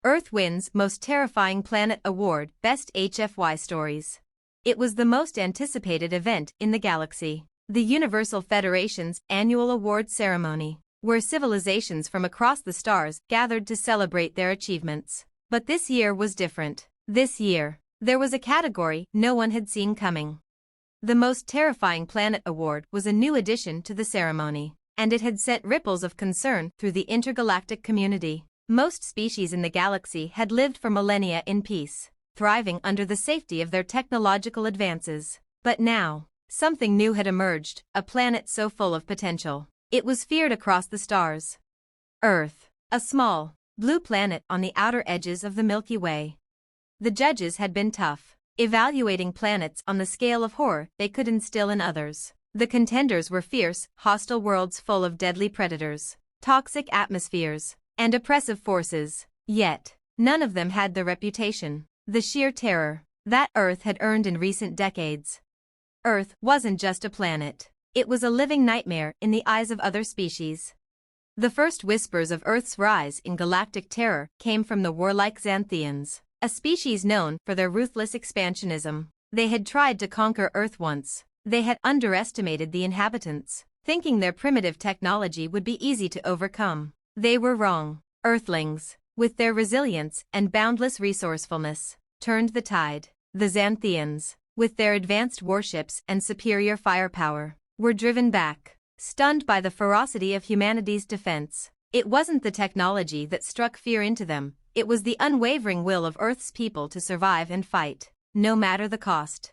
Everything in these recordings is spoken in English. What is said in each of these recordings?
Earth wins Most Terrifying Planet Award, Best HFY Stories. It was the most anticipated event in the galaxy, the Universal Federation's annual award ceremony, where civilizations from across the stars gathered to celebrate their achievements. But this year was different. This year, there was a category no one had seen coming. The Most Terrifying Planet Award was a new addition to the ceremony, and it had sent ripples of concern through the intergalactic community. Most species in the galaxy had lived for millennia in peace, thriving under the safety of their technological advances. But now, something new had emerged, a planet so full of potential. It was feared across the stars. Earth, a small, blue planet on the outer edges of the Milky Way. The judges had been tough, evaluating planets on the scale of horror they could instill in others. The contenders were fierce, hostile worlds full of deadly predators, toxic atmospheres, and oppressive forces. Yet, none of them had the reputation, the sheer terror, that Earth had earned in recent decades. Earth wasn't just a planet. It was a living nightmare in the eyes of other species. The first whispers of Earth's rise in galactic terror came from the warlike Xanthians, a species known for their ruthless expansionism. They had tried to conquer Earth once. They had underestimated the inhabitants, thinking their primitive technology would be easy to overcome. They were wrong. Earthlings, with their resilience and boundless resourcefulness, turned the tide. The Xanthians, with their advanced warships and superior firepower, were driven back, stunned by the ferocity of humanity's defense. It wasn't the technology that struck fear into them, it was the unwavering will of Earth's people to survive and fight, no matter the cost.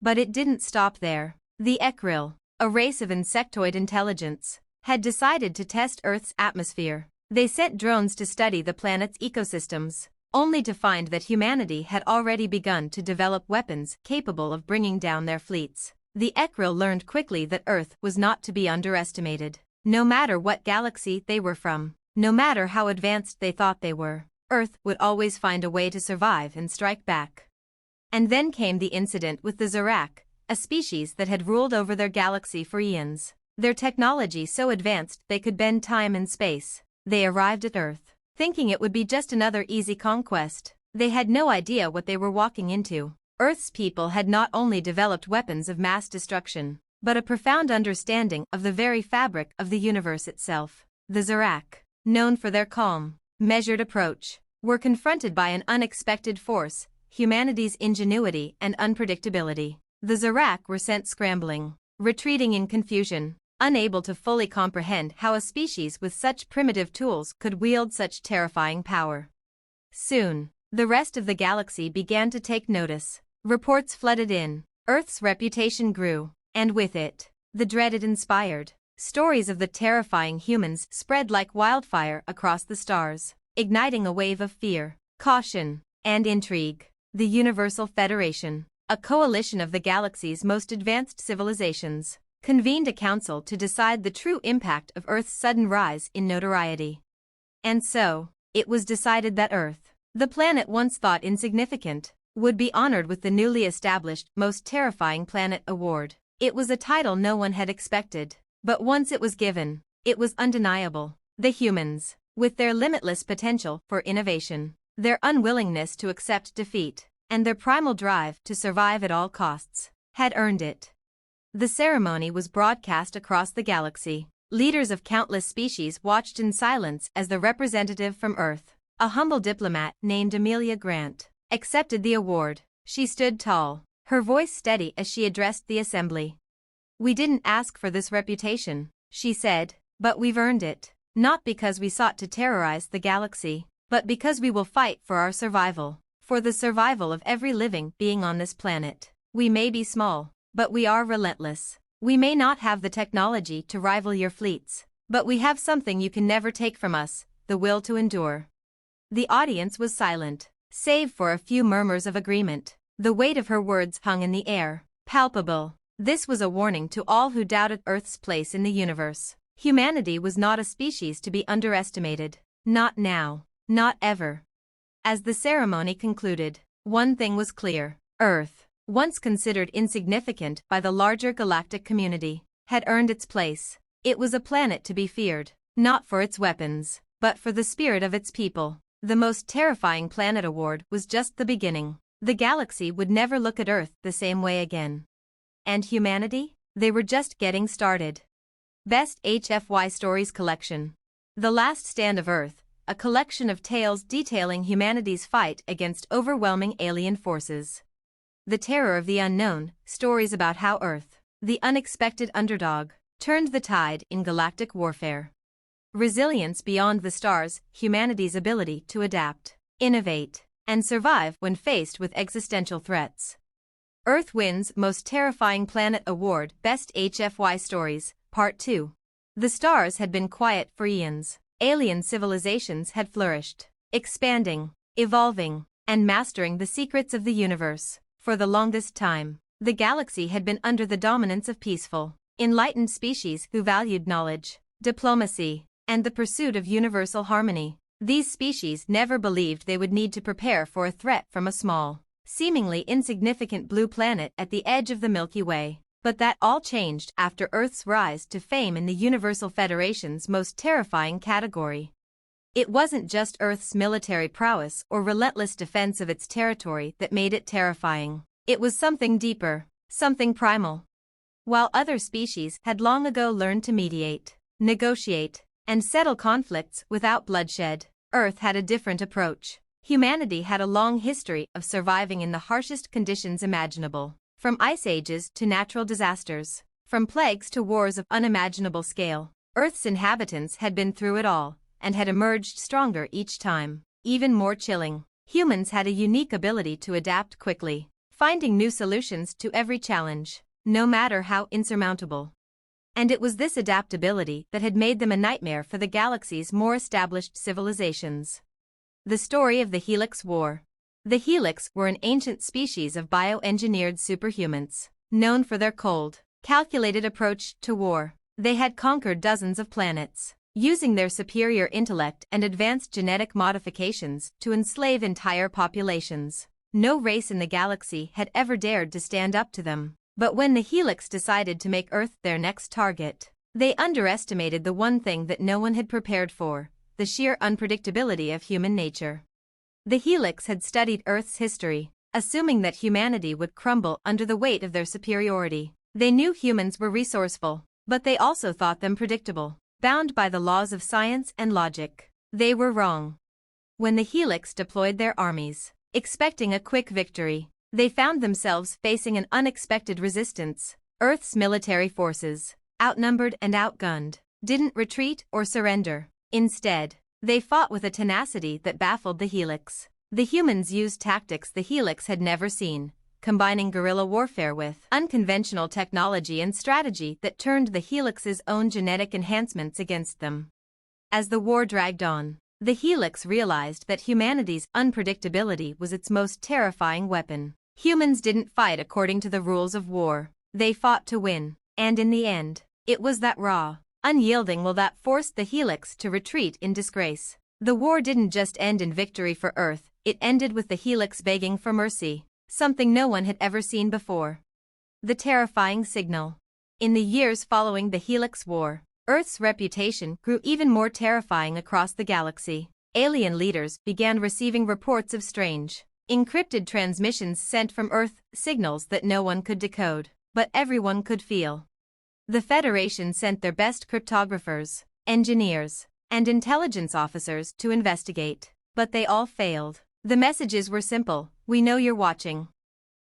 But it didn't stop there. The Ekril, a race of insectoid intelligence, had decided to test Earth's atmosphere. They sent drones to study the planet's ecosystems, only to find that humanity had already begun to develop weapons capable of bringing down their fleets. The Ekril learned quickly that Earth was not to be underestimated. No matter what galaxy they were from, no matter how advanced they thought they were, Earth would always find a way to survive and strike back. And then came the incident with the Zorak, a species that had ruled over their galaxy for eons. Their technology so advanced they could bend time and space. They arrived at Earth, thinking it would be just another easy conquest. They had no idea what they were walking into. Earth's people had not only developed weapons of mass destruction, but a profound understanding of the very fabric of the universe itself. The Zorak, known for their calm, measured approach, were confronted by an unexpected force, humanity's ingenuity and unpredictability. The Zorak were sent scrambling, retreating in confusion, unable to fully comprehend how a species with such primitive tools could wield such terrifying power. Soon, the rest of the galaxy began to take notice. Reports flooded in. Earth's reputation grew, and with it, the dread it inspired. Stories of the terrifying humans spread like wildfire across the stars, igniting a wave of fear, caution, and intrigue. The Universal Federation, a coalition of the galaxy's most advanced civilizations, convened a council to decide the true impact of Earth's sudden rise in notoriety. And so, it was decided that Earth, the planet once thought insignificant, would be honored with the newly established Most Terrifying Planet Award. It was a title no one had expected, but once it was given, it was undeniable. The humans, with their limitless potential for innovation, their unwillingness to accept defeat, and their primal drive to survive at all costs, had earned it. The ceremony was broadcast across the galaxy. Leaders of countless species watched in silence as the representative from Earth, a humble diplomat named Amelia Grant, accepted the award. She stood tall, her voice steady as she addressed the assembly. "We didn't ask for this reputation," she said, "but we've earned it, not because we sought to terrorize the galaxy, but because we will fight for our survival, for the survival of every living being on this planet. We may be small, but we are relentless. We may not have the technology to rival your fleets, but we have something you can never take from us, the will to endure." The audience was silent, save for a few murmurs of agreement. The weight of her words hung in the air, palpable. This was a warning to all who doubted Earth's place in the universe. Humanity was not a species to be underestimated. Not now. Not ever. As the ceremony concluded, one thing was clear. Earth, once considered insignificant by the larger galactic community, had earned its place. It was a planet to be feared, not for its weapons, but for the spirit of its people. The Most Terrifying Planet Award was just the beginning. The galaxy would never look at Earth the same way again. And humanity? They were just getting started. Best HFY Stories Collection. The Last Stand of Earth, a collection of tales detailing humanity's fight against overwhelming alien forces. The Terror of the Unknown, stories about how Earth, the unexpected underdog, turned the tide in galactic warfare. Resilience Beyond the Stars, humanity's ability to adapt, innovate, and survive when faced with existential threats. Earth wins Most Terrifying Planet Award, Best HFY Stories, Part 2. The stars had been quiet for eons. Alien civilizations had flourished, expanding, evolving, and mastering the secrets of the universe. For the longest time, the galaxy had been under the dominance of peaceful, enlightened species who valued knowledge, diplomacy, and the pursuit of universal harmony. These species never believed they would need to prepare for a threat from a small, seemingly insignificant blue planet at the edge of the Milky Way. But that all changed after Earth's rise to fame in the Universal Federation's most terrifying category. It wasn't just Earth's military prowess or relentless defense of its territory that made it terrifying. It was something deeper, something primal. While other species had long ago learned to mediate, negotiate, and settle conflicts without bloodshed, Earth had a different approach. Humanity had a long history of surviving in the harshest conditions imaginable, from ice ages to natural disasters, from plagues to wars of unimaginable scale. Earth's inhabitants had been through it all, and had emerged stronger each time. Even more chilling, humans had a unique ability to adapt quickly, finding new solutions to every challenge, no matter how insurmountable. And it was this adaptability that had made them a nightmare for the galaxy's more established civilizations. The story of the Helix War. The Helix were an ancient species of bioengineered superhumans, known for their cold, calculated approach to war. They had conquered dozens of planets, using their superior intellect and advanced genetic modifications to enslave entire populations. No race in the galaxy had ever dared to stand up to them. But when the Helix decided to make Earth their next target, they underestimated the one thing that no one had prepared for: the sheer unpredictability of human nature. The Helix had studied Earth's history, assuming that humanity would crumble under the weight of their superiority. They knew humans were resourceful, but they also thought them predictable, bound by the laws of science and logic. They were wrong. When the Helix deployed their armies, expecting a quick victory, they found themselves facing an unexpected resistance. Earth's military forces, outnumbered and outgunned, didn't retreat or surrender. Instead, they fought with a tenacity that baffled the Helix. The humans used tactics the Helix had never seen, combining guerrilla warfare with unconventional technology and strategy that turned the Helix's own genetic enhancements against them. As the war dragged on, the Helix realized that humanity's unpredictability was its most terrifying weapon. Humans didn't fight according to the rules of war. They fought to win, and in the end, it was that raw, unyielding will that forced the Helix to retreat in disgrace. The war didn't just end in victory for Earth, it ended with the Helix begging for mercy, something no one had ever seen before. The terrifying signal. In the years following the Helix War, Earth's reputation grew even more terrifying across the galaxy. Alien leaders began receiving reports of strange, encrypted transmissions sent from Earth, signals that no one could decode, but everyone could feel. The Federation sent their best cryptographers, engineers, and intelligence officers to investigate, but they all failed. The messages were simple: "We know you're watching."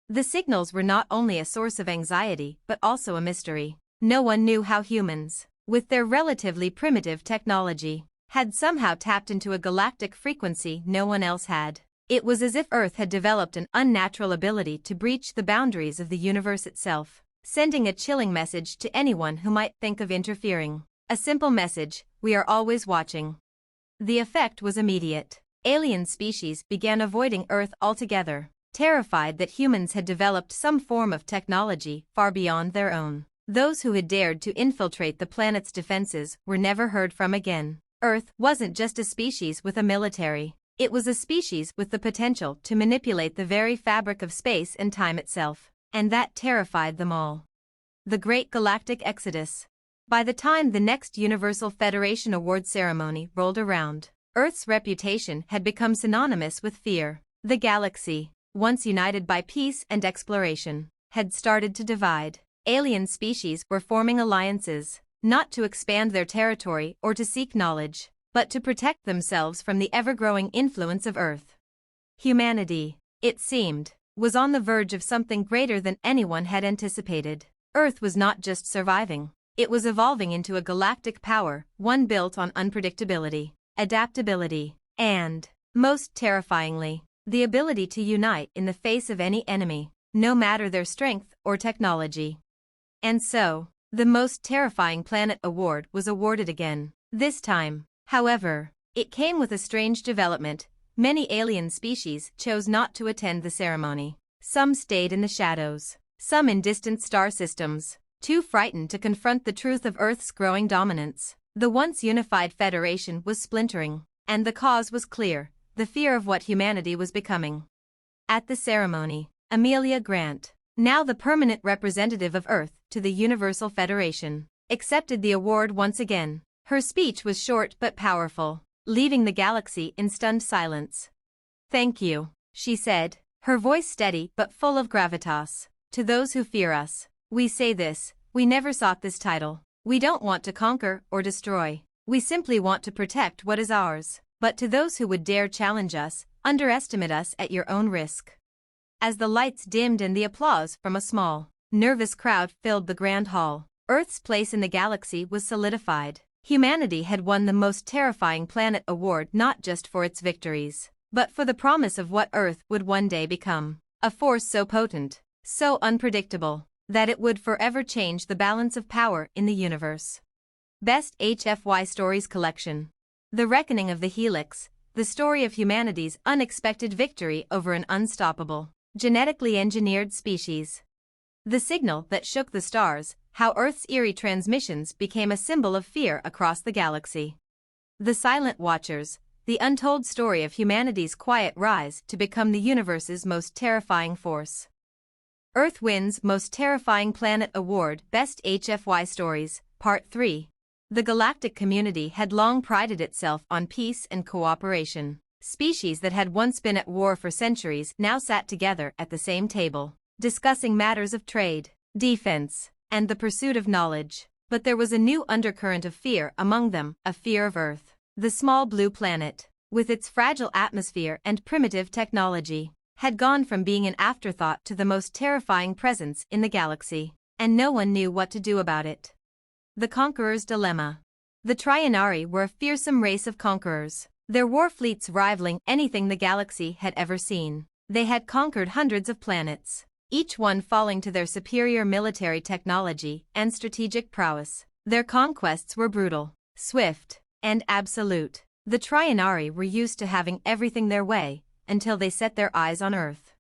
The signals were not only a source of anxiety but also a mystery. No one knew how humans, with their relatively primitive technology, had somehow tapped into a galactic frequency no one else had. It was as if Earth had developed an unnatural ability to breach the boundaries of the universe itself, sending a chilling message to anyone who might think of interfering. A simple message: "We are always watching." The effect was immediate. Alien species began avoiding Earth altogether, terrified that humans had developed some form of technology far beyond their own. Those who had dared to infiltrate the planet's defenses were never heard from again. Earth wasn't just a species with a military. It was a species with the potential to manipulate the very fabric of space and time itself, and that terrified them all. The Great Galactic Exodus. By the time the next Universal Federation Award ceremony rolled around, Earth's reputation had become synonymous with fear. The galaxy, once united by peace and exploration, had started to divide. Alien species were forming alliances, not to expand their territory or to seek knowledge, but to protect themselves from the ever-growing influence of Earth. Humanity, it seemed, was on the verge of something greater than anyone had anticipated. Earth was not just surviving, it was evolving into a galactic power, one built on unpredictability, adaptability, and, most terrifyingly, the ability to unite in the face of any enemy, no matter their strength or technology. And so, the Most Terrifying Planet Award was awarded again. This time, however, it came with a strange development. Many alien species chose not to attend the ceremony. Some stayed in the shadows, some in distant star systems, too frightened to confront the truth of Earth's growing dominance. The once unified Federation was splintering, and the cause was clear: the fear of what humanity was becoming. At the ceremony, Amelia Grant, now the permanent representative of Earth to the Universal Federation, accepted the award once again. Her speech was short but powerful, leaving the galaxy in stunned silence. "Thank you," she said, her voice steady but full of gravitas. "To those who fear us, we say this: we never sought this title. We don't want to conquer or destroy. We simply want to protect what is ours. But to those who would dare challenge us, underestimate us at your own risk." As the lights dimmed and the applause from a small, nervous crowd filled the grand hall, Earth's place in the galaxy was solidified. Humanity had won the Most Terrifying Planet Award not just for its victories, but for the promise of what Earth would one day become: a force so potent, so unpredictable, that it would forever change the balance of power in the universe. Best HFY Stories Collection. The Reckoning of the Helix, the story of humanity's unexpected victory over an unstoppable, genetically engineered species. The signal that shook the stars, how Earth's eerie transmissions became a symbol of fear across the galaxy. The Silent Watchers, the untold story of humanity's quiet rise to become the universe's most terrifying force. Earth wins Most Terrifying Planet Award Best HFY Stories, Part 3. The galactic community had long prided itself on peace and cooperation. Species that had once been at war for centuries now sat together at the same table, discussing matters of trade, defense, and the pursuit of knowledge. But there was a new undercurrent of fear among them, a fear of Earth. The small blue planet, with its fragile atmosphere and primitive technology, had gone from being an afterthought to the most terrifying presence in the galaxy, and no one knew what to do about it. The Conqueror's Dilemma. The Trianari were a fearsome race of conquerors, their war fleets rivaling anything the galaxy had ever seen. They had conquered hundreds of planets, each one falling to their superior military technology and strategic prowess. Their conquests were brutal, swift, and absolute. The Trianari were used to having everything their way, until they set their eyes on Earth.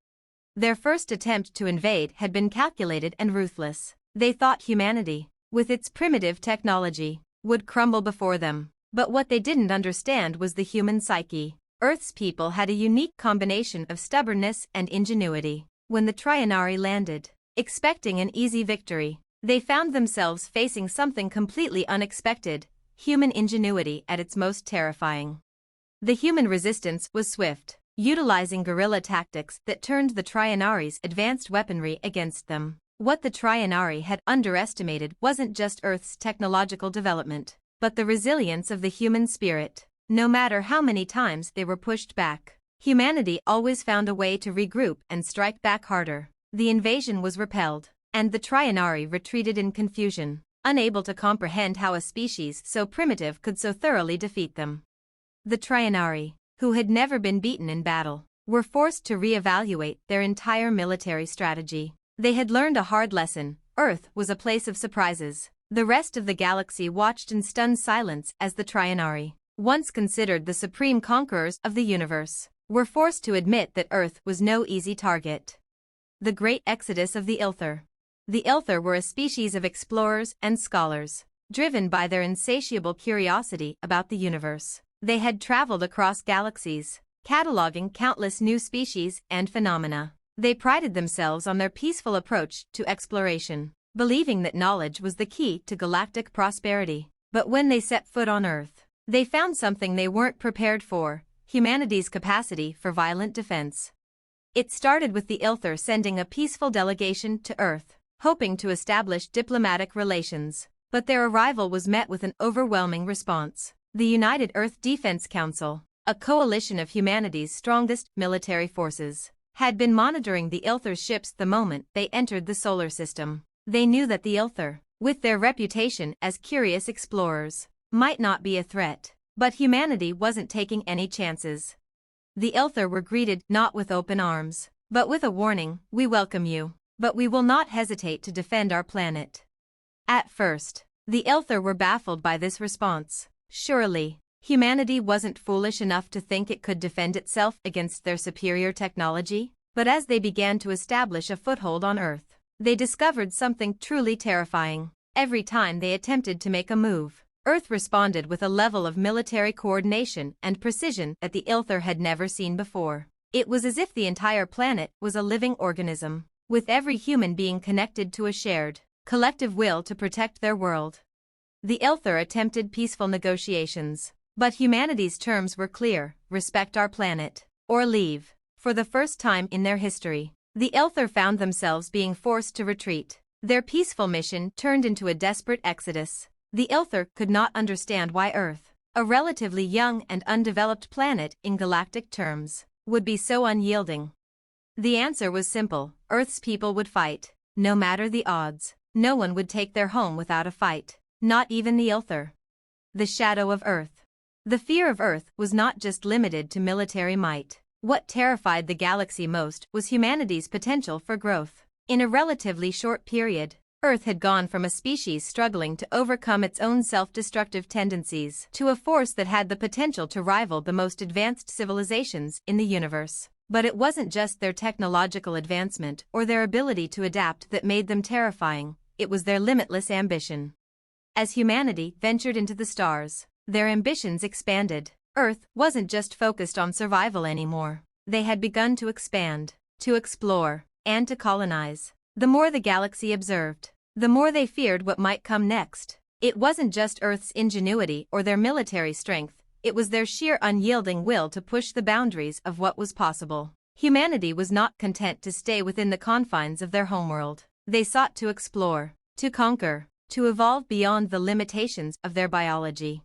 Their first attempt to invade had been calculated and ruthless. They thought humanity, with its primitive technology, would crumble before them. But what they didn't understand was the human psyche. Earth's people had a unique combination of stubbornness and ingenuity. When the Trianari landed, expecting an easy victory, they found themselves facing something completely unexpected: human ingenuity at its most terrifying. The human resistance was swift, utilizing guerrilla tactics that turned the Trianari's advanced weaponry against them. What the Trianari had underestimated wasn't just Earth's technological development, but the resilience of the human spirit. No matter how many times they were pushed back, humanity always found a way to regroup and strike back harder. The invasion was repelled, and the Trianari retreated in confusion, unable to comprehend how a species so primitive could so thoroughly defeat them. The Trianari, who had never been beaten in battle, were forced to re-evaluate their entire military strategy. They had learned a hard lesson: Earth was a place of surprises. The rest of the galaxy watched in stunned silence as the Trianari, once considered the supreme conquerors of the universe, were forced to admit that Earth was no easy target. The Great Exodus of the Ilthur. The Ilthur were a species of explorers and scholars, driven by their insatiable curiosity about the universe. They had traveled across galaxies, cataloging countless new species and phenomena. They prided themselves on their peaceful approach to exploration, believing that knowledge was the key to galactic prosperity. But when they set foot on Earth, They found something they weren't prepared for: humanity's capacity for violent defense. It started with the Ilthur sending a peaceful delegation to Earth, hoping to establish diplomatic relations. But their arrival was met with an overwhelming response. The United Earth Defense Council, a coalition of humanity's strongest military forces, had been monitoring the Ilthur's ships the moment they entered the solar system. They knew that the Ilthur, with their reputation as curious explorers, might not be a threat. But humanity wasn't taking any chances. The Ilthur were greeted not with open arms, but with a warning: "We welcome you, but we will not hesitate to defend our planet." At first, the Ilthur were baffled by this response. Surely, humanity wasn't foolish enough to think it could defend itself against their superior technology? But as they began to establish a foothold on Earth, they discovered something truly terrifying. Every time they attempted to make a move, Earth responded with a level of military coordination and precision that the Ilthur had never seen before. It was as if the entire planet was a living organism, with every human being connected to a shared, collective will to protect their world. The Ilthur attempted peaceful negotiations, but humanity's terms were clear: respect our planet, or leave. For the first time in their history, the Ilthur found themselves being forced to retreat. Their peaceful mission turned into a desperate exodus. The Ilthur could not understand why Earth, a relatively young and undeveloped planet in galactic terms, would be so unyielding. The answer was simple: Earth's people would fight, no matter the odds. No one would take their home without a fight, not even the Ilthur. The shadow of Earth. The fear of Earth was not just limited to military might. What terrified the galaxy most was humanity's potential for growth. In a relatively short period, Earth had gone from a species struggling to overcome its own self-destructive tendencies to a force that had the potential to rival the most advanced civilizations in the universe. But it wasn't just their technological advancement or their ability to adapt that made them terrifying, it was their limitless ambition. As humanity ventured into the stars, their ambitions expanded. Earth wasn't just focused on survival anymore. They had begun to expand, to explore, and to colonize. The more the galaxy observed, the more they feared what might come next. It wasn't just Earth's ingenuity or their military strength, it was their sheer unyielding will to push the boundaries of what was possible. Humanity was not content to stay within the confines of their homeworld. They sought to explore, to conquer, to evolve beyond the limitations of their biology.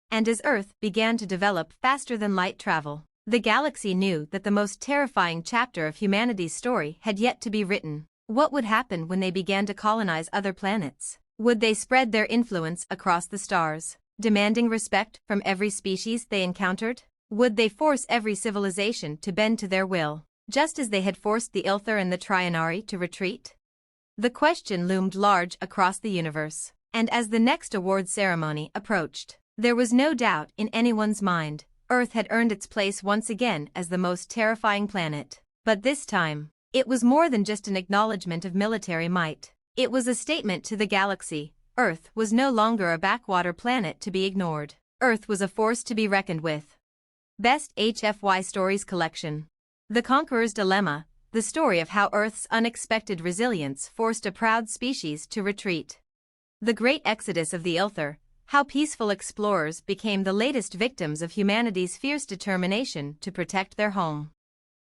And as Earth began to develop faster than light travel, the galaxy knew that the most terrifying chapter of humanity's story had yet to be written. What would happen when they began to colonize other planets? Would they spread their influence across the stars, demanding respect from every species they encountered? Would they force every civilization to bend to their will, just as they had forced the Ilthur and the Trianari to retreat? The question loomed large across the universe, and as the next award ceremony approached, there was no doubt in anyone's mind: Earth had earned its place once again as the most terrifying planet. But this time, it was more than just an acknowledgement of military might. It was a statement to the galaxy: Earth was no longer a backwater planet to be ignored. Earth was a force to be reckoned with. Best HFY Stories Collection. The Conqueror's Dilemma, the story of how Earth's unexpected resilience forced a proud species to retreat. The Great Exodus of the Ilthur, how peaceful explorers became the latest victims of humanity's fierce determination to protect their home.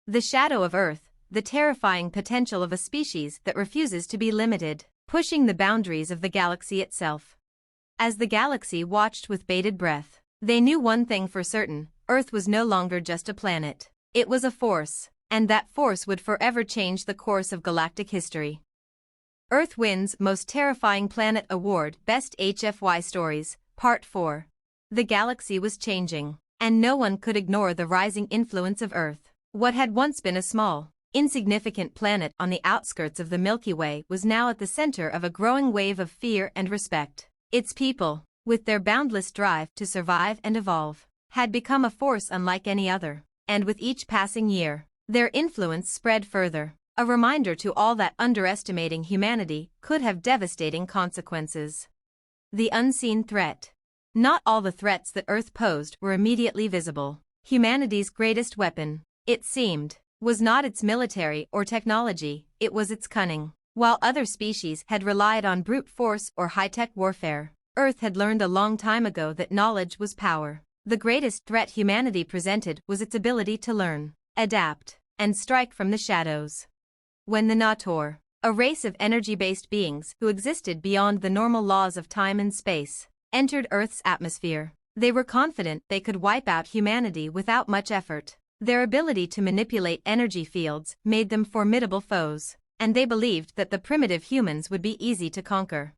The Shadow of Earth, the terrifying potential of a species that refuses to be limited, pushing the boundaries of the galaxy itself. As the galaxy watched with bated breath, they knew one thing for certain: Earth was no longer just a planet. It was a force, and that force would forever change the course of galactic history. Earth wins Most Terrifying Planet Award Best HFY Stories, Part 4. The galaxy was changing, and no one could ignore the rising influence of Earth. What had once been a small, insignificant planet on the outskirts of the Milky Way was now at the center of a growing wave of fear and respect. Its people, with their boundless drive to survive and evolve, had become a force unlike any other. And with each passing year, their influence spread further, a reminder to all that underestimating humanity could have devastating consequences. The unseen threat. Not all the threats that Earth posed were immediately visible. Humanity's greatest weapon, it seemed, was not its military or technology, it was its cunning. While other species had relied on brute force or high-tech warfare, Earth had learned a long time ago that knowledge was power. The greatest threat humanity presented was its ability to learn, adapt, and strike from the shadows. When the Nator, a race of energy-based beings who existed beyond the normal laws of time and space, entered Earth's atmosphere, they were confident they could wipe out humanity without much effort. Their ability to manipulate energy fields made them formidable foes, and they believed that the primitive humans would be easy to conquer.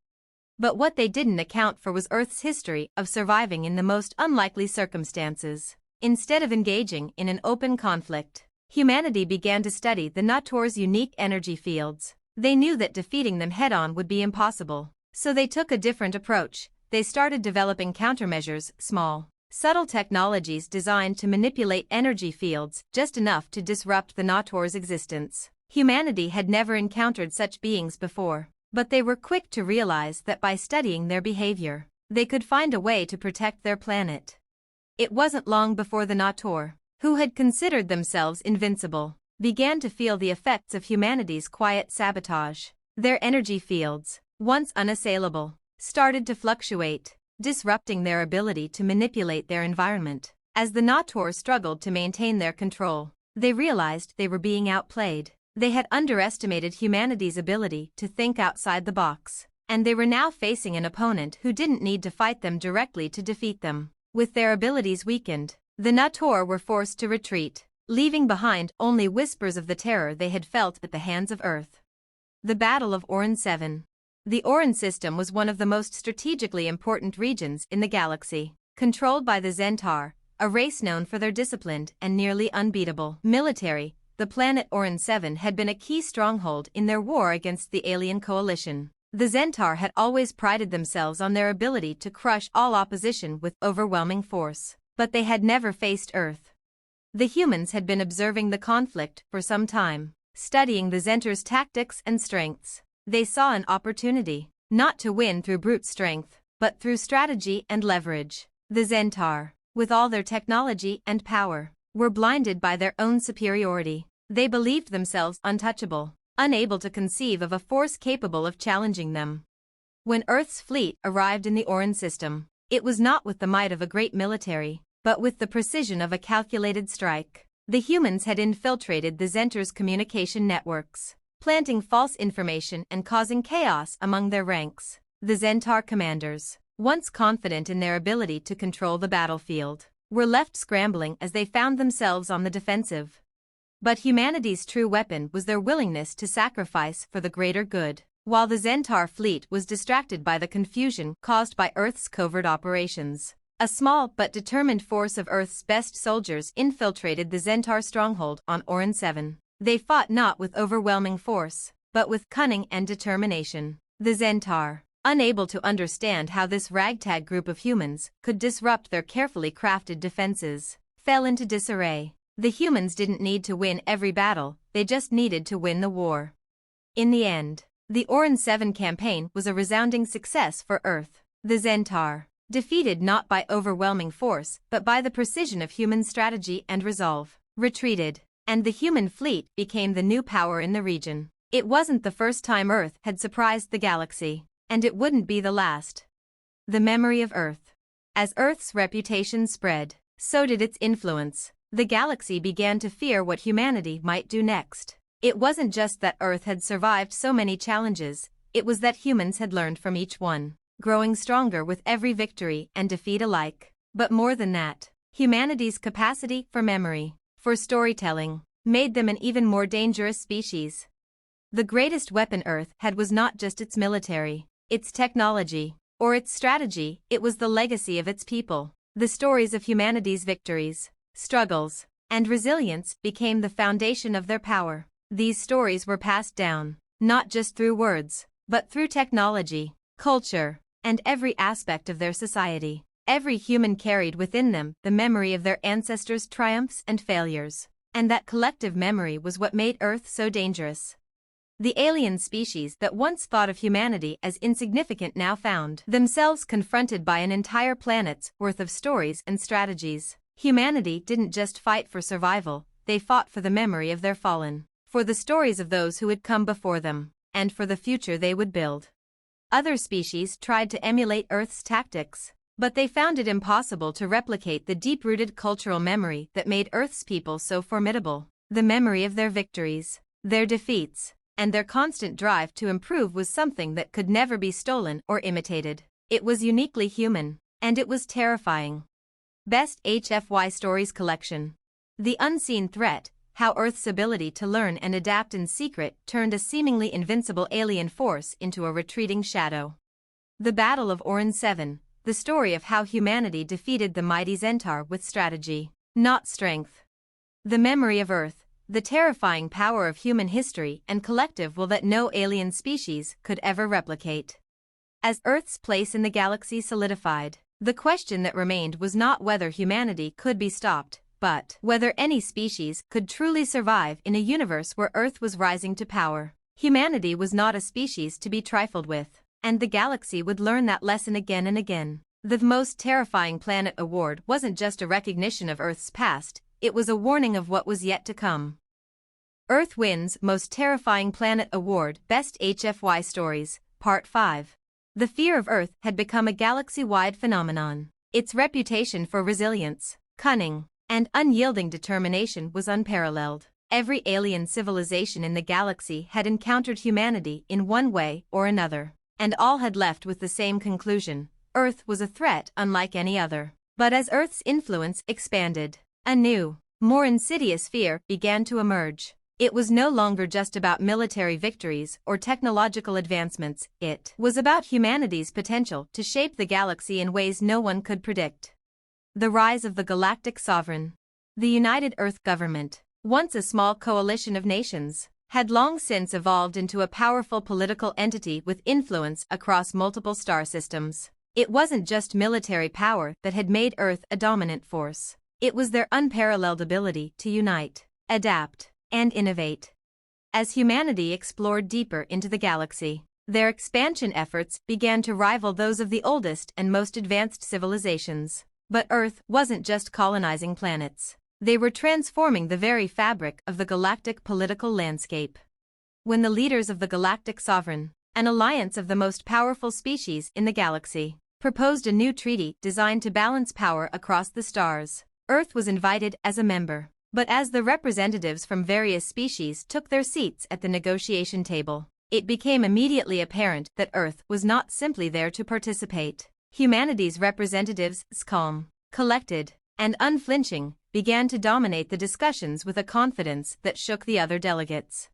But what they didn't account for was Earth's history of surviving in the most unlikely circumstances. Instead of engaging in an open conflict, humanity began to study the Nator's unique energy fields. They knew that defeating them head-on would be impossible, so they took a different approach. They started developing countermeasures, small, subtle technologies designed to manipulate energy fields just enough to disrupt the Nator's existence. Humanity had never encountered such beings before, but they were quick to realize that by studying their behavior, they could find a way to protect their planet. It wasn't long before the Nator, who had considered themselves invincible, began to feel the effects of humanity's quiet sabotage. Their energy fields, once unassailable, started to fluctuate, disrupting their ability to manipulate their environment. As the Nator struggled to maintain their control, they realized they were being outplayed. They had underestimated humanity's ability to think outside the box, and they were now facing an opponent who didn't need to fight them directly to defeat them. With their abilities weakened, the Nator were forced to retreat, leaving behind only whispers of the terror they had felt at the hands of Earth. The Battle of Orun 7. The Orun system was one of the most strategically important regions in the galaxy, controlled by the Zentaur, a race known for their disciplined and nearly unbeatable military. The planet Orun 7 had been a key stronghold in their war against the alien coalition. The Zentaur had always prided themselves on their ability to crush all opposition with overwhelming force, but they had never faced Earth. The humans had been observing the conflict for some time, studying the Zentaur's tactics and strengths. They saw an opportunity, not to win through brute strength, but through strategy and leverage. The Zentaur, with all their technology and power, were blinded by their own superiority. They believed themselves untouchable, unable to conceive of a force capable of challenging them. When Earth's fleet arrived in the Orun system, it was not with the might of a great military, but with the precision of a calculated strike. The humans had infiltrated the Zentaur's communication networks, planting false information and causing chaos among their ranks. The Zentaur commanders, once confident in their ability to control the battlefield, were left scrambling as they found themselves on the defensive. But humanity's true weapon was their willingness to sacrifice for the greater good. While the Zentaur fleet was distracted by the confusion caused by Earth's covert operations, a small but determined force of Earth's best soldiers infiltrated the Zentaur stronghold on Orun 7. They fought not with overwhelming force, but with cunning and determination. The Zentaur, unable to understand how this ragtag group of humans could disrupt their carefully crafted defenses, fell into disarray. The humans didn't need to win every battle, they just needed to win the war. In the end, the Orun 7 campaign was a resounding success for Earth. The Zentaur, defeated not by overwhelming force but by the precision of human strategy and resolve, retreated, and the human fleet became the new power in the region. It wasn't the first time Earth had surprised the galaxy, and it wouldn't be the last. The memory of Earth. As Earth's reputation spread, so did its influence. The galaxy began to fear what humanity might do next. It wasn't just that Earth had survived so many challenges, it was that humans had learned from each one, growing stronger with every victory and defeat alike. But more than that, humanity's capacity for memory, for storytelling, made them an even more dangerous species. The greatest weapon Earth had was not just its military, its technology, or its strategy, it was the legacy of its people. The stories of humanity's victories, struggles, and resilience became the foundation of their power. These stories were passed down, not just through words, but through technology, culture, and every aspect of their society. Every human carried within them the memory of their ancestors' triumphs and failures, and that collective memory was what made Earth so dangerous. The alien species that once thought of humanity as insignificant now found themselves confronted by an entire planet's worth of stories and strategies. Humanity didn't just fight for survival, they fought for the memory of their fallen, for the stories of those who had come before them, and for the future they would build. Other species tried to emulate Earth's tactics, but they found it impossible to replicate the deep-rooted cultural memory that made Earth's people so formidable. The memory of their victories, their defeats, and their constant drive to improve was something that could never be stolen or imitated. It was uniquely human, and it was terrifying. Best HFY Stories Collection. The Unseen Threat: How Earth's ability to learn and adapt in secret turned a seemingly invincible alien force into a retreating shadow. The Battle of Oran 7, the story of how humanity defeated the mighty Zentaur with strategy, not strength. The Memory of Earth, the terrifying power of human history and collective will that no alien species could ever replicate. As Earth's place in the galaxy solidified, the question that remained was not whether humanity could be stopped, but whether any species could truly survive in a universe where Earth was rising to power. Humanity was not a species to be trifled with, and the galaxy would learn that lesson again and again. The Most Terrifying Planet Award wasn't just a recognition of Earth's past, it was a warning of what was yet to come. Earth wins Most Terrifying Planet Award Best HFY Stories, Part 5. The fear of Earth had become a galaxy-wide phenomenon. Its reputation for resilience, cunning, and unyielding determination was unparalleled. Every alien civilization in the galaxy had encountered humanity in one way or another, and all had left with the same conclusion: Earth was a threat unlike any other. But as Earth's influence expanded, a new, more insidious fear began to emerge. It was no longer just about military victories or technological advancements, it was about humanity's potential to shape the galaxy in ways no one could predict. The rise of the galactic sovereign. The United Earth Government, once a small coalition of nations, had long since evolved into a powerful political entity with influence across multiple star systems. It wasn't just military power that had made Earth a dominant force. It was their unparalleled ability to unite, adapt, and innovate. As humanity explored deeper into the galaxy, their expansion efforts began to rival those of the oldest and most advanced civilizations. But Earth wasn't just colonizing planets. They were transforming the very fabric of the galactic political landscape. When the leaders of the Galactic Sovereign, an alliance of the most powerful species in the galaxy, proposed a new treaty designed to balance power across the stars, Earth was invited as a member. But as the representatives from various species took their seats at the negotiation table, it became immediately apparent that Earth was not simply there to participate. Humanity's representatives, calm, collected, and unflinching, began to dominate the discussions with a confidence that shook the other delegates.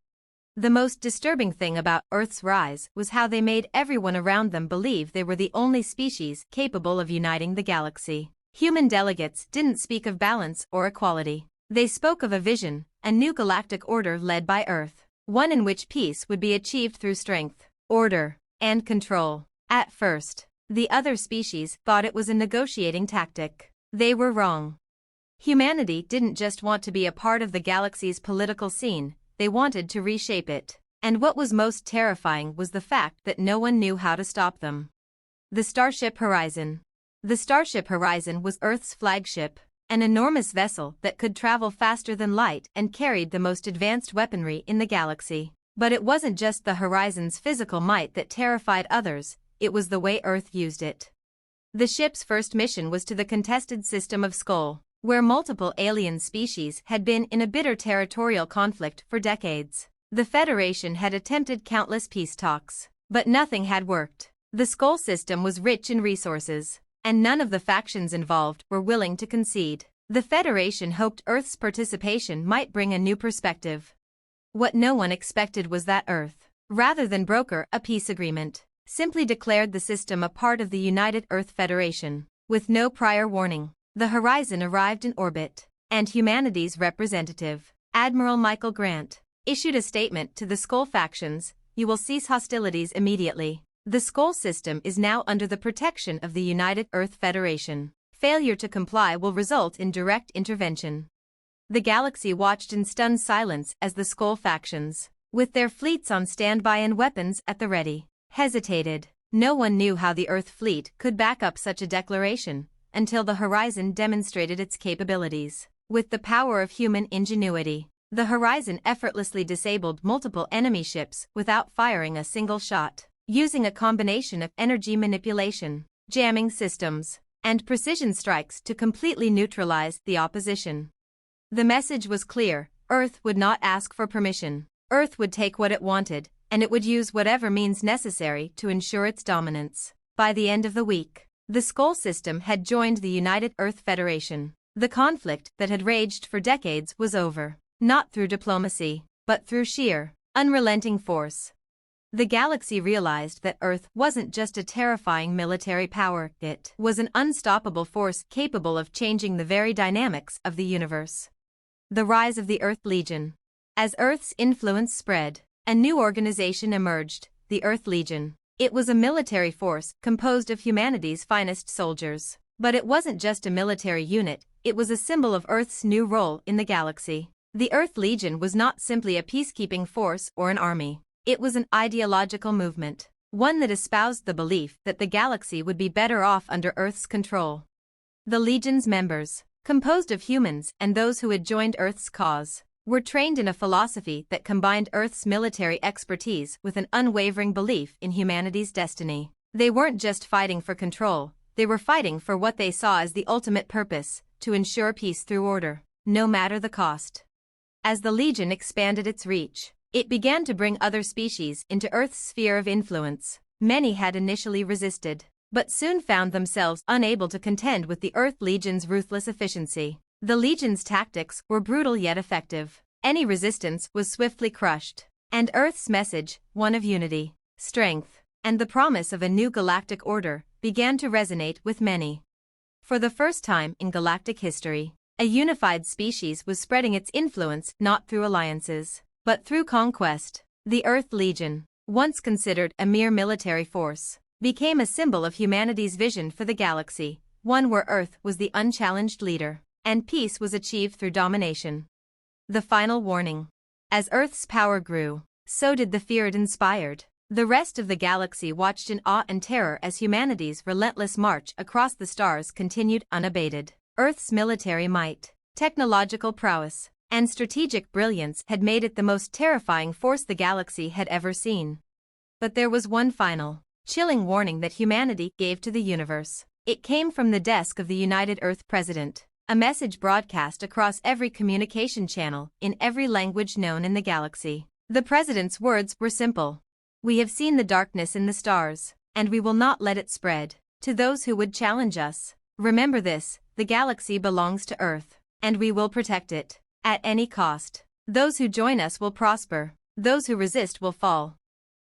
The most disturbing thing about Earth's rise was how they made everyone around them believe they were the only species capable of uniting the galaxy. Human delegates didn't speak of balance or equality. They spoke of a vision, a new galactic order led by Earth, one in which peace would be achieved through strength, order, and control. At first, the other species thought it was a negotiating tactic. They were wrong. Humanity didn't just want to be a part of the galaxy's political scene, they wanted to reshape it. And what was most terrifying was the fact that no one knew how to stop them. The Starship Horizon. The Starship Horizon was Earth's flagship, an enormous vessel that could travel faster than light and carried the most advanced weaponry in the galaxy. But it wasn't just the Horizon's physical might that terrified others, it was the way Earth used it. The ship's first mission was to the contested system of Skull, where multiple alien species had been in a bitter territorial conflict for decades. The Federation had attempted countless peace talks, but nothing had worked. The Skull system was rich in resources, and none of the factions involved were willing to concede. The Federation hoped Earth's participation might bring a new perspective. What no one expected was that Earth, rather than broker a peace agreement, simply declared the system a part of the United Earth Federation. With no prior warning, the Horizon arrived in orbit, and humanity's representative, Admiral Michael Grant, issued a statement to the Skull factions: "You will cease hostilities immediately. The Skull system is now under the protection of the United Earth Federation. Failure to comply will result in direct intervention." The galaxy watched in stunned silence as the Skull factions, with their fleets on standby and weapons at the ready, hesitated. No one knew how the Earth fleet could back up such a declaration, until the Horizon demonstrated its capabilities. With the power of human ingenuity, the Horizon effortlessly disabled multiple enemy ships without firing a single shot. using a combination of energy manipulation, jamming systems, and precision strikes to completely neutralize the opposition. The message was clear: Earth would not ask for permission. Earth would take what it wanted, and it would use whatever means necessary to ensure its dominance. By the end of the week, the Skoll system had joined the United Earth Federation. The conflict that had raged for decades was over, not through diplomacy, but through sheer, unrelenting force. The galaxy realized that Earth wasn't just a terrifying military power, it was an unstoppable force capable of changing the very dynamics of the universe. The rise of the Earth Legion. As Earth's influence spread, a new organization emerged, the Earth Legion. It was a military force composed of humanity's finest soldiers. But it wasn't just a military unit, it was a symbol of Earth's new role in the galaxy. The Earth Legion was not simply a peacekeeping force or an army. It was an ideological movement, one that espoused the belief that the galaxy would be better off under Earth's control. The Legion's members, composed of humans and those who had joined Earth's cause, were trained in a philosophy that combined Earth's military expertise with an unwavering belief in humanity's destiny. They weren't just fighting for control, they were fighting for what they saw as the ultimate purpose: to ensure peace through order, no matter the cost. As the Legion expanded its reach, it began to bring other species into Earth's sphere of influence. Many had initially resisted, but soon found themselves unable to contend with the Earth Legion's ruthless efficiency. The Legion's tactics were brutal yet effective. Any resistance was swiftly crushed, and Earth's message, one of unity, strength, and the promise of a new galactic order, began to resonate with many. For the first time in galactic history, a unified species was spreading its influence not through alliances, but through conquest. The Earth Legion, once considered a mere military force, became a symbol of humanity's vision for the galaxy, one where Earth was the unchallenged leader, and peace was achieved through domination. The final warning. As Earth's power grew, so did the fear it inspired. The rest of the galaxy watched in awe and terror as humanity's relentless march across the stars continued unabated. Earth's military might, technological prowess, and strategic brilliance had made it the most terrifying force the galaxy had ever seen. But there was one final, chilling warning that humanity gave to the universe. It came from the desk of the United Earth President, a message broadcast across every communication channel in every language known in the galaxy. The President's words were simple. We have seen the darkness in the stars, and we will not let it spread. To those who would challenge us, remember this: the galaxy belongs to Earth, and we will protect it, at any cost. Those who join us will prosper, those who resist will fall.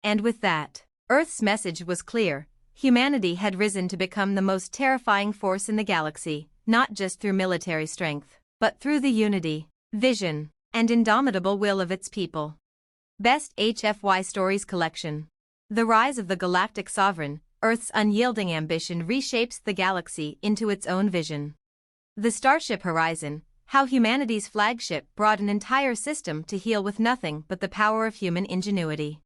And with that, Earth's message was clear: humanity had risen to become the most terrifying force in the galaxy, not just through military strength, but through the unity, vision, and indomitable will of its people. Best HFY Stories Collection. The rise of the galactic sovereign, Earth's unyielding ambition reshapes the galaxy into its own vision. The Starship Horizon, how humanity's flagship brought an entire system to heal with nothing but the power of human ingenuity.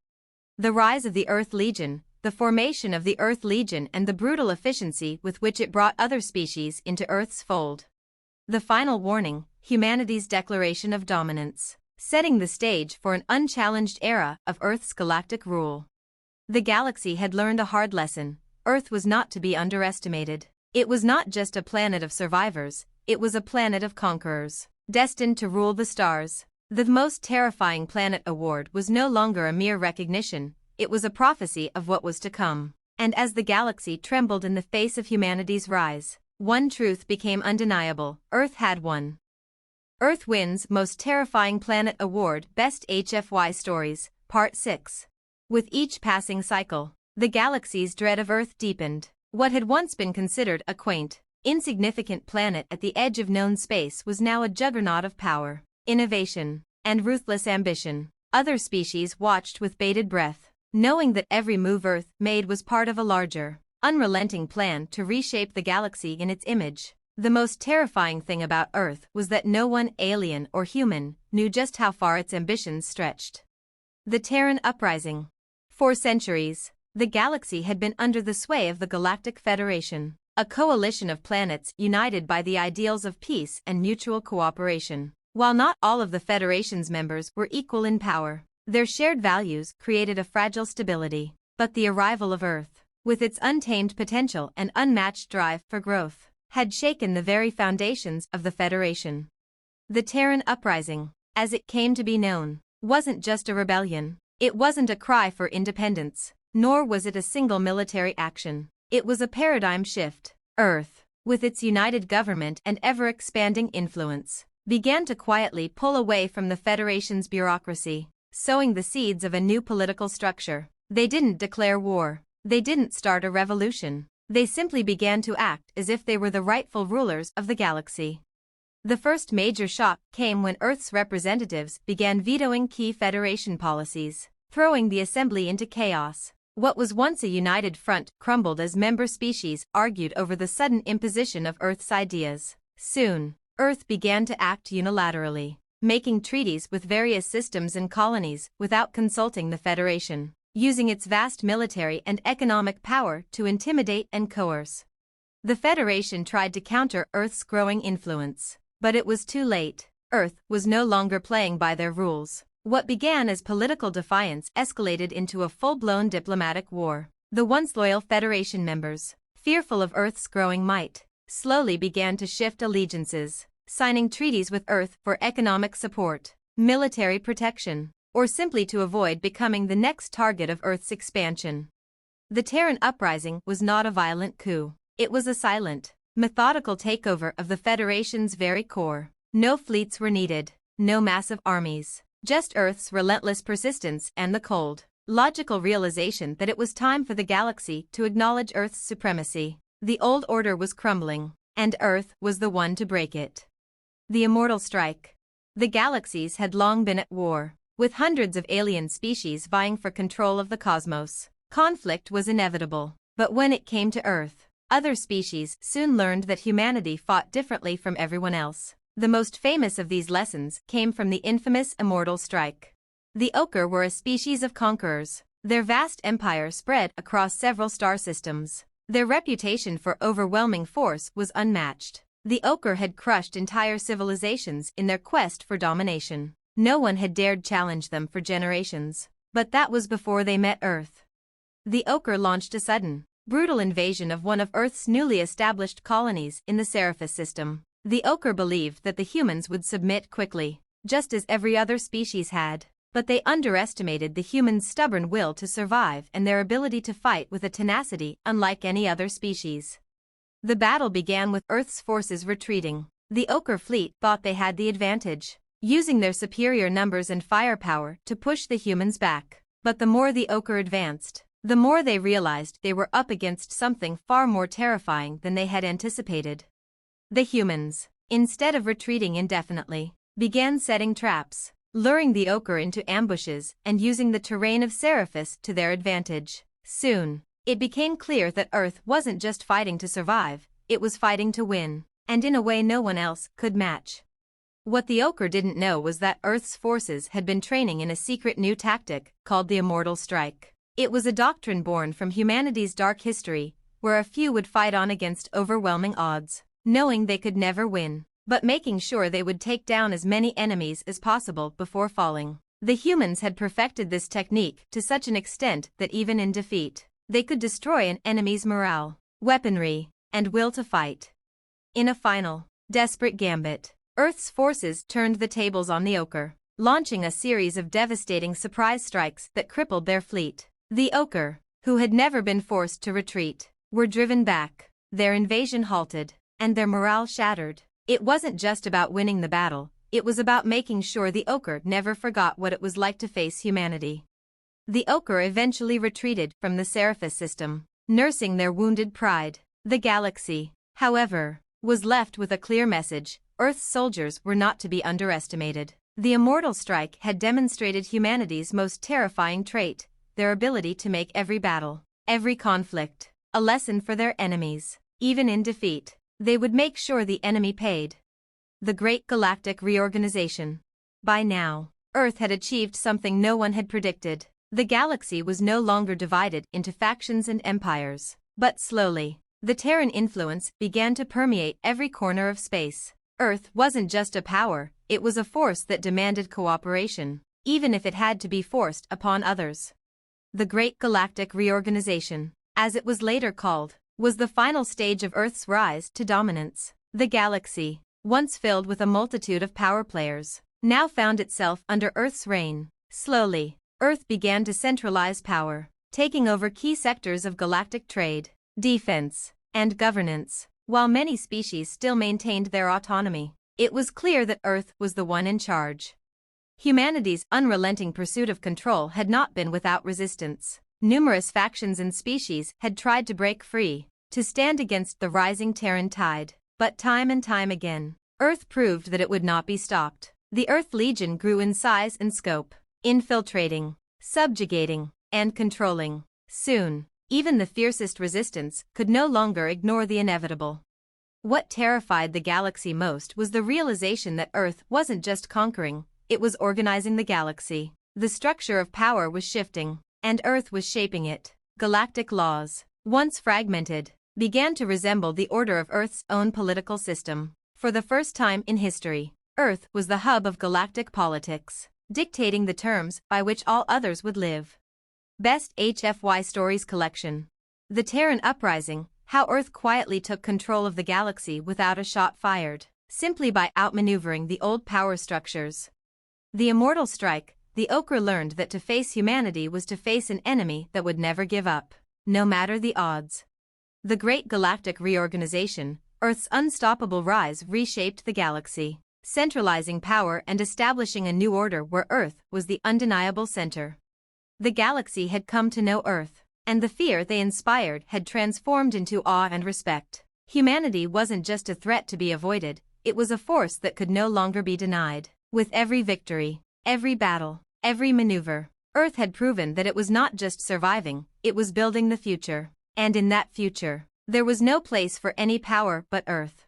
The rise of the Earth Legion, the formation of the Earth Legion and the brutal efficiency with which it brought other species into Earth's fold. The final warning, humanity's declaration of dominance, setting the stage for an unchallenged era of Earth's galactic rule. The galaxy had learned a hard lesson: Earth was not to be underestimated. It was not just a planet of survivors, it was a planet of conquerors, destined to rule the stars. The Most Terrifying Planet Award was no longer a mere recognition, it was a prophecy of what was to come. And as the galaxy trembled in the face of humanity's rise, one truth became undeniable: Earth had won. Earth wins Most Terrifying Planet Award Best HFY Stories, Part 6. With each passing cycle, the galaxy's dread of Earth deepened. What had once been considered a quaint, insignificant planet at the edge of known space was now a juggernaut of power, innovation, and ruthless ambition. Other species watched with bated breath, knowing that every move Earth made was part of a larger, unrelenting plan to reshape the galaxy in its image. The most terrifying thing about Earth was that no one, alien or human, knew just how far its ambitions stretched. The Terran Uprising. For centuries, the galaxy had been under the sway of the Galactic Federation, a coalition of planets united by the ideals of peace and mutual cooperation. While not all of the Federation's members were equal in power, their shared values created a fragile stability. But the arrival of Earth, with its untamed potential and unmatched drive for growth, had shaken the very foundations of the Federation. The Terran Uprising, as it came to be known, wasn't just a rebellion. It wasn't a cry for independence, nor was it a single military action. It was a paradigm shift. Earth, with its united government and ever-expanding influence, began to quietly pull away from the Federation's bureaucracy, sowing the seeds of a new political structure. They didn't declare war. They didn't start a revolution. They simply began to act as if they were the rightful rulers of the galaxy. The first major shock came when Earth's representatives began vetoing key Federation policies, throwing the Assembly into chaos. What was once a united front crumbled as member species argued over the sudden imposition of Earth's ideas. Soon, Earth began to act unilaterally, making treaties with various systems and colonies without consulting the Federation, using its vast military and economic power to intimidate and coerce. The Federation tried to counter Earth's growing influence, but it was too late. Earth was no longer playing by their rules. What began as political defiance escalated into a full-blown diplomatic war. The once loyal Federation members, fearful of Earth's growing might, slowly began to shift allegiances, signing treaties with Earth for economic support, military protection, or simply to avoid becoming the next target of Earth's expansion. The Terran Uprising was not a violent coup. It was a silent, methodical takeover of the Federation's very core. No fleets were needed, no massive armies, just Earth's relentless persistence and the cold, logical realization that it was time for the galaxy to acknowledge Earth's supremacy. The old order was crumbling, and Earth was the one to break it. The Immortal Strike. The galaxies had long been at war, with hundreds of alien species vying for control of the cosmos. Conflict was inevitable, but when it came to Earth, other species soon learned that humanity fought differently from everyone else. The most famous of these lessons came from the infamous Immortal Strike. The Ochre were a species of conquerors. Their vast empire spread across several star systems. Their reputation for overwhelming force was unmatched. The Ochre had crushed entire civilizations in their quest for domination. No one had dared challenge them for generations. But that was before they met Earth. The Ochre launched a sudden, brutal invasion of one of Earth's newly established colonies in the Seraphis system. The Ochre believed that the humans would submit quickly, just as every other species had, but they underestimated the humans' stubborn will to survive and their ability to fight with a tenacity unlike any other species. The battle began with Earth's forces retreating. The Ochre fleet thought they had the advantage, using their superior numbers and firepower to push the humans back. But the more the Ochre advanced, the more they realized they were up against something far more terrifying than they had anticipated. The humans, instead of retreating indefinitely, began setting traps, luring the Ochre into ambushes and using the terrain of Seraphis to their advantage. Soon, it became clear that Earth wasn't just fighting to survive, it was fighting to win, and in a way no one else could match. What the Ochre didn't know was that Earth's forces had been training in a secret new tactic called the Immortal Strike. It was a doctrine born from humanity's dark history, where a few would fight on against overwhelming odds, knowing they could never win, but making sure they would take down as many enemies as possible before falling. The humans had perfected this technique to such an extent that even in defeat, they could destroy an enemy's morale, weaponry, and will to fight. In a final, desperate gambit, Earth's forces turned the tables on the Ochre, launching a series of devastating surprise strikes that crippled their fleet. The Ochre, who had never been forced to retreat, were driven back, their invasion halted, and their morale shattered. It wasn't just about winning the battle, it was about making sure the Ochre never forgot what it was like to face humanity. The Ochre eventually retreated from the Seraphis system, nursing their wounded pride. The galaxy, however, was left with a clear message: Earth's soldiers were not to be underestimated. The Immortal Strike had demonstrated humanity's most terrifying trait, their ability to make every battle, every conflict, a lesson for their enemies. Even in defeat, they would make sure the enemy paid. The Great Galactic Reorganization. By now, Earth had achieved something no one had predicted. The galaxy was no longer divided into factions and empires, but slowly, the Terran influence began to permeate every corner of space. Earth wasn't just a power, it was a force that demanded cooperation, even if it had to be forced upon others. The Great Galactic Reorganization, as it was later called, was the final stage of Earth's rise to dominance. The galaxy, once filled with a multitude of power players, now found itself under Earth's reign. Slowly, Earth began to centralize power, taking over key sectors of galactic trade, defense, and governance. While many species still maintained their autonomy, it was clear that Earth was the one in charge. Humanity's unrelenting pursuit of control had not been without resistance. Numerous factions and species had tried to break free, to stand against the rising Terran tide, but time and time again, Earth proved that it would not be stopped. The Earth Legion grew in size and scope, infiltrating, subjugating, and controlling. Soon, even the fiercest resistance could no longer ignore the inevitable. What terrified the galaxy most was the realization that Earth wasn't just conquering, it was organizing the galaxy. The structure of power was shifting, and Earth was shaping it. Galactic laws, once fragmented, began to resemble the order of Earth's own political system. For the first time in history, Earth was the hub of galactic politics, dictating the terms by which all others would live. Best HFY Stories Collection. The Terran Uprising, how Earth quietly took control of the galaxy without a shot fired, simply by outmaneuvering the old power structures. The Immortal Strike, the Ochre learned that to face humanity was to face an enemy that would never give up, no matter the odds. The Great Galactic Reorganization, Earth's unstoppable rise reshaped the galaxy, centralizing power and establishing a new order where Earth was the undeniable center. The galaxy had come to know Earth, and the fear they inspired had transformed into awe and respect. Humanity wasn't just a threat to be avoided, it was a force that could no longer be denied. With every victory, every battle, every maneuver, Earth had proven that it was not just surviving, it was building the future. And in that future, there was no place for any power but Earth.